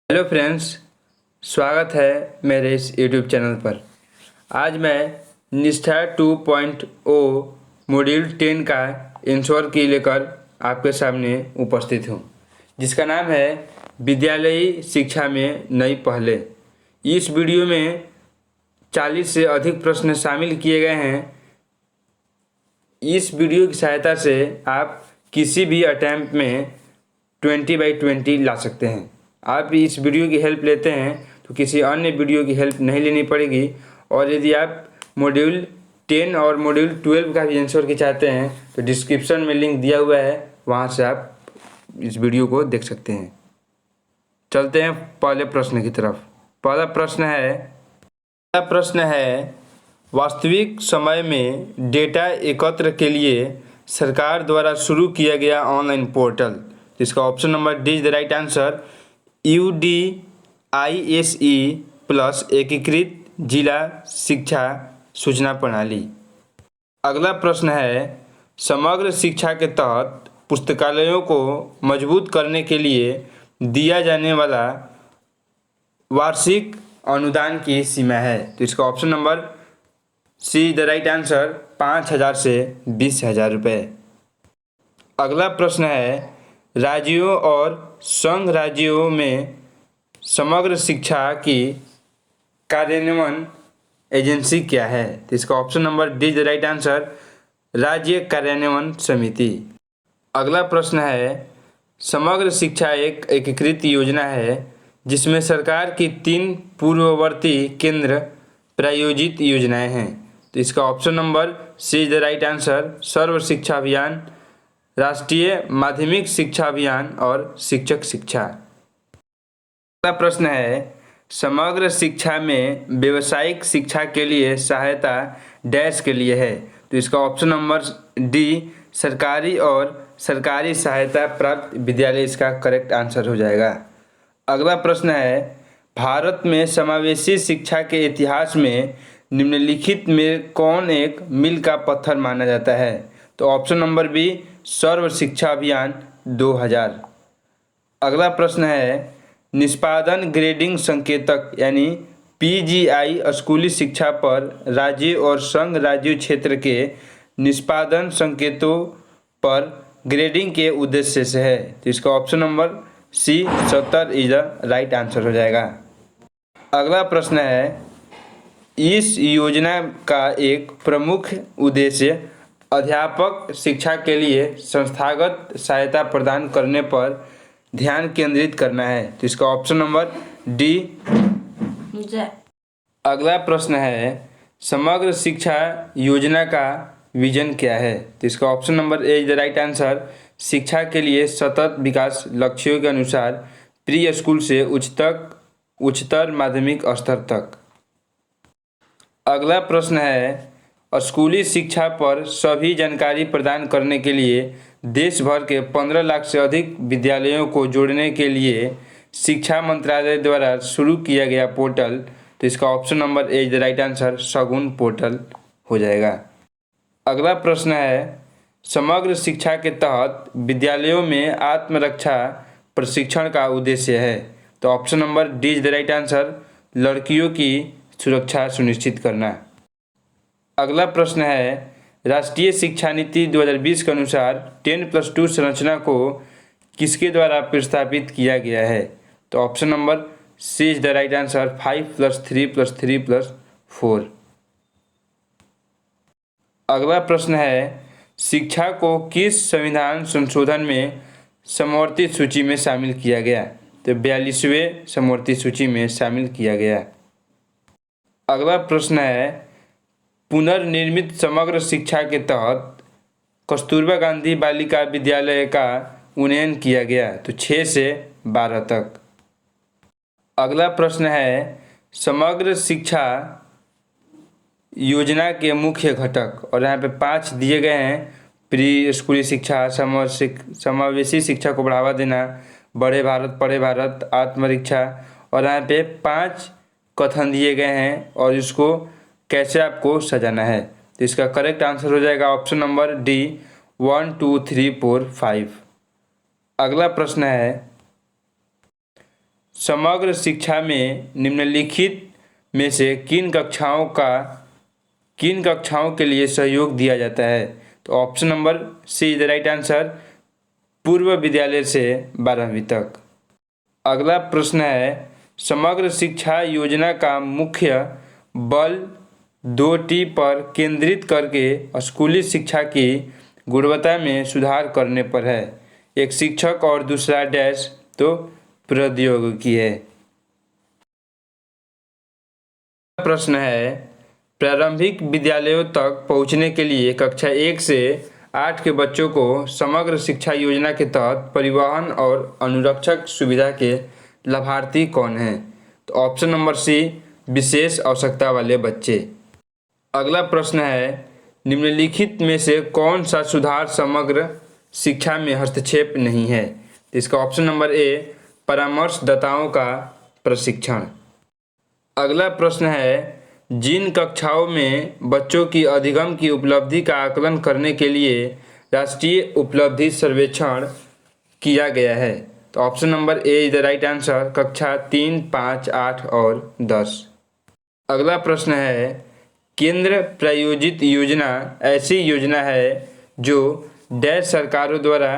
Hello friends, स्वागत है मेरे इस यूट्यूब चैनल पर। आज मैं निष्ठा 2.0 मॉड्यूल 10 का आंसर की लेकर आपके सामने उपस्थित हूँ, जिसका नाम है विद्यालयी शिक्षा में नई पहलें। इस वीडियो में 40 से अधिक प्रश्न शामिल किए गए हैं। इस वीडियो की सहायता से आप किसी भी अटैम्प्ट में 20/20 ला सकते हैं। आप इस वीडियो की हेल्प लेते हैं तो किसी अन्य वीडियो की हेल्प नहीं लेनी पड़ेगी। और यदि आप मॉड्यूल 10 और मॉड्यूल 12 का भी आंसर की चाहते हैं तो डिस्क्रिप्शन में लिंक दिया हुआ है, वहाँ से आप इस वीडियो को देख सकते हैं। चलते हैं पहले प्रश्न की तरफ। पहला प्रश्न है वास्तविक समय में डेटा एकत्र के लिए सरकार द्वारा शुरू किया गया ऑनलाइन पोर्टल। इसका option number D is the right answer, UDISE plus एकीकृत जिला शिक्षा सूचना प्रणाली। अगला प्रश्न है समग्र शिक्षा के तहत पुस्तकालयों को मजबूत करने के लिए दिया जाने वाला वार्षिक अनुदान की सीमा है। तो इसका option number see the right answer, 5,000 से 20,000 रुपये। अगला प्रश्न है राज्यों और संघ राज्यों में समग्र शिक्षा की कार्यान्वयन एजेंसी क्या है। तो इसका option number D the right answer, राज्य कार्यान्वयन समिति। अगला प्रश्न है समग्र शिक्षा एक एकीकृत योजना है जिसमें सरकार की 3 पूर्ववर्ती केंद्र प्रायोजित योजनाएं हैं। तो इसका option number C is the right answer, Sarva Shiksha Abhiyan, राष्ट्रीय माध्यमिक शिक्षा अभियान और शिक्षक शिक्षा। अगला प्रश्न है समग्र शिक्षा में व्यावसायिक शिक्षा के लिए सहायता डैश के लिए है। तो इसका ऑप्शन नंबर डी, सरकारी और सरकारी सहायता प्राप्त विद्यालय इसका करेक्ट आंसर हो जाएगा। अगला प्रश्न है भारत में समावेशी शिक्षा के इतिहास में निम्नलिखित में कौन एक मील का पत्थर माना जाता है। तो ऑप्शन नंबर बी, सर्व शिक्षा अभियान 2000। अगला प्रश्न है निष्पादन ग्रेडिंग संकेतक यानी PGI स्कूली शिक्षा पर राज्य और संघ राज्य क्षेत्र के निष्पादन संकेतों पर ग्रेडिंग के उद्देश्य से है। तो इसका option number C 70 is the right answer हो जाएगा। अगला प्रश्न है इस योजना का एक प्रमुख उद्देश्य अध्यापक शिक्षा के लिए संस्थागत सहायता प्रदान करने पर ध्यान केंद्रित करना है। तो इसका ऑप्शन नंबर डी। अगला प्रश्न है समग्र शिक्षा योजना का विजन क्या है। तो इसका option number A is the right answer, शिक्षा के लिए सतत विकास लक्ष्यों के अनुसार प्री स्कूल से उच्चतर माध्यमिक स्तर तक। अगला प्रश्न है स्कूली शिक्षा पर सभी जानकारी प्रदान करने के लिए देश भर के 15 लाख से अधिक विद्यालयों को जोड़ने के लिए शिक्षा मंत्रालय द्वारा शुरू किया गया पोर्टल। तो इसका option number A is the right answer, Shagun portal हो जाएगा। अगला प्रश्न है समग्र शिक्षा के तहत विद्यालयों में आत्मरक्षा प्रशिक्षण का उद्देश्य है। तो option number D is the right answer, लड़कियों की सुरक्षा सुनिश्चित करना। अगला प्रश्न है राष्ट्रीय शिक्षा नीति 2020 के अनुसार 10+2 संरचना को किसके द्वारा प्रस्तावित किया गया है। तो option number C is the right answer, 5+3+3+4। अगला प्रश्न है शिक्षा को किस संविधान संशोधन में समवर्ती सूची में शामिल किया गया। तो 42वें समवर्ती सूची में शामिल किया गया। अगला प्रश्न है पुनर्निर्मित समग्र शिक्षा के तहत कस्तूरबा गांधी बालिका विद्यालय का उन्नयन किया गया। तो 6 से 12 तक। अगला प्रश्न है समग्र शिक्षा योजना के मुख्य घटक, और यहाँ पे 5 दिए गए हैं। प्री स्कूली शिक्षा, समावेशी शिक्षा को बढ़ावा देना, बड़े भारत पढ़े भारत, आत्मरक्षा, और यहाँ पे 5 कथन दिए गए हैं और इसको कैसे आपको सजाना है। तो इसका करेक्ट आंसर हो जाएगा ऑप्शन नंबर डी, 1 2 3 4 5। अगला प्रश्न है समग्र शिक्षा में निम्नलिखित में से किन कक्षाओं के लिए सहयोग दिया जाता है? तो option number C is the right answer, पूर्व विद्यालय से 12वीं तक। अगला प्रश्न है, समग्र शिक्षा योजना का मुख्य बल 2T पर केंद्रित करके स्कूली शिक्षा की गुणवत्ता में सुधार करने पर है। एक शिक्षक और दूसरा डैश, तो प्रौद्योगिकी है। प्रश्न है, प्रारंभिक विद्यालयों तक पहुंचने के लिए कक्षा 1 से 8 के बच्चों को समग्र शिक्षा योजना के तहत परिवहन और अनुरक्षक सुविधा के लाभार्थी कौन हैं? तो ऑप्शन नंबर सी, विशेष आवश्यकता वाले बच्चे। अगला प्रश्न है, निम्नलिखित में से कौन सा सुधार समग्र शिक्षा में हस्तक्षेप नहीं है? तो इसका ऑप्शन नंबर ए, परामर्शदाताओं का प्रशिक्षण। अगला प्रश्न है, जिन कक्षाओं में बच्चों की अधिगम की उपलब्धि का आकलन करने के लिए राष्ट्रीय उपलब्धि सर्वेक्षण किया गया है? तो option number A is the right answer, कक्षा 3, 5, 8 और 10। अगला प्रश्न है, केंद्र प्रायोजित योजना ऐसी योजना है जो डैश सरकारों द्वारा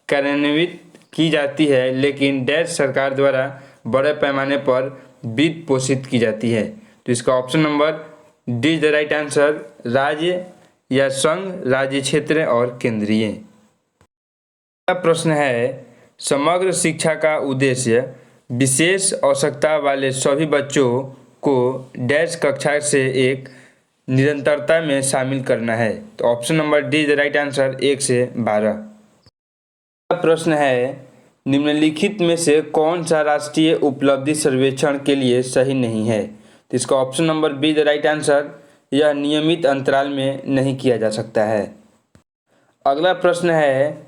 कार्यान्वित की जाती है, लेकिन डैश सरकार द्वारा बड़े पैमाने पर वित्त पोषित की जाती है। तो इसका option number D is the right answer, राज्य या संघ, राज्य, क्षेत्र और केंद्रीय। अगला प्रश्न है, समग्र शिक्षा का उद्देश्य विशेष आवश्यकता वाले सभी बच्चों को डैश कक्षा से एक निरंतरता में शामिल करना है। तो option number D is the right answer, 1 से 12। अगला प्रश्न है, निम्नलिखित में से कौन सा राष्ट्रीय उपलब्धि सर्वेक्षण के लिए सही नहीं है? तो इसका option number be the right answer, यह नियमित अंतराल में नहीं किया जा सकता है। अगला प्रश्न है,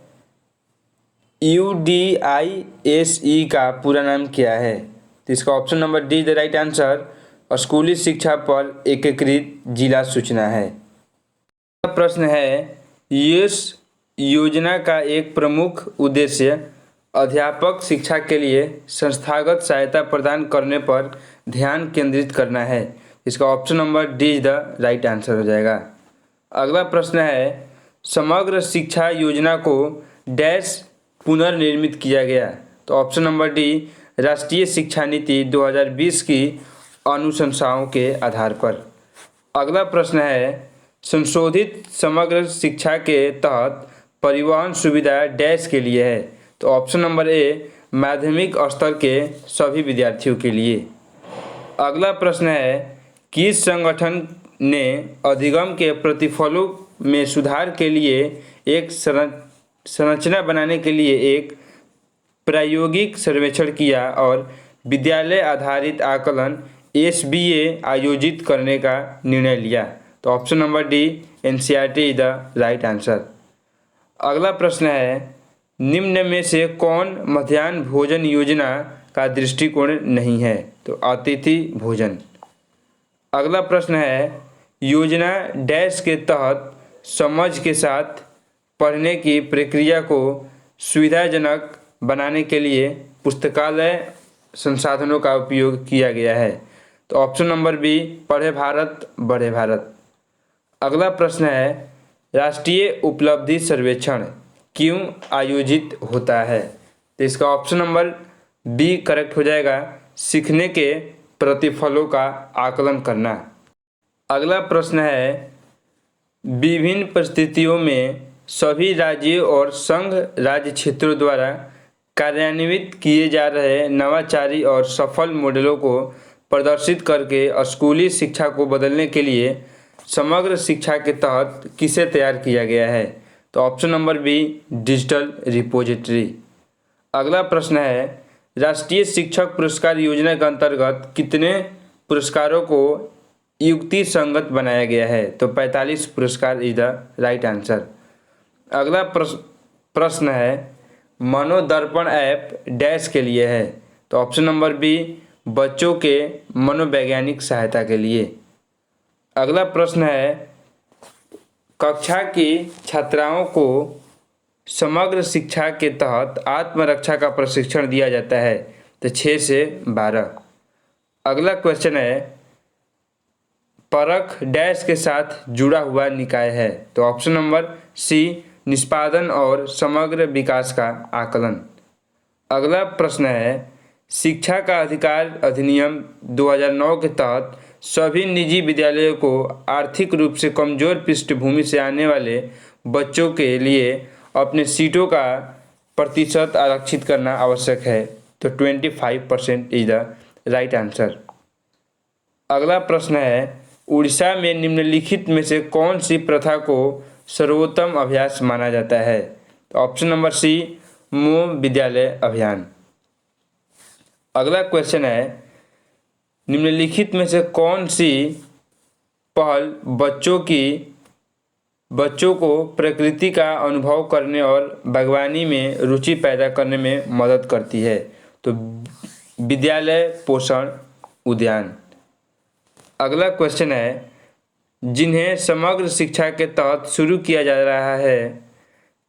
UDISE का पूरा नाम क्या है? तो इसका option number D the right answer, स्कूली शिक्षा पर एकीकृत जिला सूचना है। अगला प्रश्न है, इस योजना का एक प्रमुख उद्देश्य अध्यापक शिक्षा के लिए संस्थागत सहायता प्रदान करने पर ध्यान केंद्रित करना है। इसका option number D is the right answer हो जाएगा। अगला प्रश्न है, समग्र शिक्षा योजना को डैश पुनर्निर्मित किया गया? तो ऑप्शन नंबर डी, राष्ट्रीय शिक्षा नीति 2020 की अनुशंसाओं के आधार पर। अगला प्रश्न है, संशोधित समग्र शिक्षा के तहत परिवहन सुविधा डैश के लिए है? तो ऑप्शन नंबर ए, माध्यमिक स्तर के सभी विद्यार्थियों के लिए। अगला प्रश्न है, किस संगठन ने अधिगम के प्रतिफलों में सुधार के लिए एक संरचना बनाने के लिए एक प्रायोगिक सर्वेक्षण किया और विद्यालय आधारित आकलन SBA आयोजित करने का निर्णय लिया? तो option number D, NCERT is the right answer. अगला प्रश्न है, निम्न में से कौन मध्याह्न भोजन योजना का दृष्टिकोण नहीं है? तो अतिथि भोजन। अगला प्रश्न है, योजना डैश के तहत समझ के साथ पढ़ने की प्रक्रिया को सुविधाजनक बनाने के लिए पुस्तकालय संसाधनों का उपयोग किया गया है? तो ऑप्शन नंबर बी, पढ़े भारत बढ़े भारत। अगला प्रश्न है, राष्ट्रीय उपलब्धि सर्वेक्षण क्यों आयोजित होता है? तो इसका ऑप्शन नंबर बी करेक्ट हो जाएगा, सीखने के प्रतिफलों का आकलन करना। अगला प्रश्न है, विभिन्न परिस्थितियों में सभी राज्यों और संघ राज्य क्षेत्रों द्वारा कार्यान्वित किए जा रहे नवाचारी और सफल मॉडलों को प्रदर्शित करके स्कूली शिक्षा को बदलने के लिए समग्र शिक्षा के तहत किसे तैयार किया गया है? तो option number B, digital repository. अगला प्रश्न है, राष्ट्रीय शिक्षक पुरस्कार योजना के अंतर्गत कितने पुरस्कारों को युक्ति संगत बनाया गया है? तो 45 पुरस्कार इज द राइट आंसर। अगला प्रश्न है, मनोदर्पण ऐप डैश के लिए है? तो ऑप्शन नंबर बी, बच्चों के मनोवैज्ञानिक सहायता के लिए। अगला प्रश्न है, कक्षा की छात्राओं को समग्र शिक्षा के तहत आत्मरक्षा का प्रशिक्षण दिया जाता है, तो 6 से 12। अगला क्वेश्चन है, परख डैश के साथ जुड़ा हुआ निकाय है। तो ऑप्शन नंबर सी, निष्पादन और समग्र विकास का आकलन। अगला प्रश्न है, शिक्षा का अधिकार अधिनियम 2009 के तहत सभी निजी विद्यालयों को आर्थिक रूप से कमजोर पृष्ठभूमि से आने वाले बच्चों के लिए अपने सीटों का प्रतिशत आरक्षित करना आवश्यक है। तो 25% इज द राइट आंसर। अगला प्रश्न है, उड़ीसा में निम्नलिखित में से कौन सी प्रथा को सर्वोत्तम अभ्यास माना जाता है। तो ऑप्शन नंबर सी, मोम विद्यालय अभियान। अगला क्वेश्चन है, निम्नलिखित में से कौन सी पहल बच्चों को प्रकृति का अनुभव करने और बागवानी में रुचि पैदा करने में मदद करती है। तो विद्यालय पोषण उद्यान। अगला क्वेश्चन है, जिन्हें समग्र शिक्षा के तहत शुरू किया जा रहा है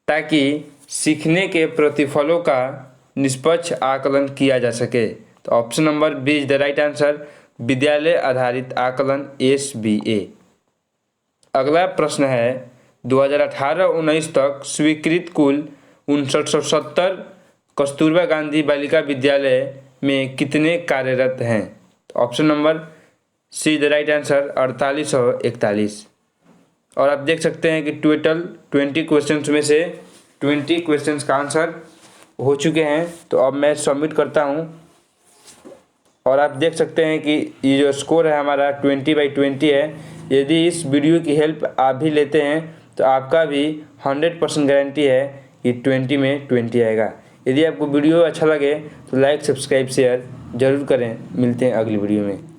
ताकि सीखने के प्रतिफलों का निष्पक्ष आकलन किया जा सके। तो option number B is the right answer, विद्यालय आधारित आकलन SBA। अगला प्रश्न है, 2018-19 तक स्वीकृत कुल 5970 कस्तूरबा गांधी बालिका विद्यालय में कितने कार्यरत हैं। तो option number see the right answer, 4841। और आप देख सकते हैं कि टोटल 20 क्वेश्चंस में से 20 क्वेश्चंस का आंसर हो चुके हैं। तो अब मैं सबमिट करता हूं और आप देख सकते हैं कि ये जो स्कोर है हमारा 20/20 है। यदि इस वीडियो की हेल्प आप भी लेते हैं तो आपका भी 100% गारंटी है कि 20 में 20 आएगा। यदि आपको वीडियो अच्छा लगे तो लाइक, सब्सक्राइब, शेयर ज़रूर करें। मिलते हैं अगली वीडियो में।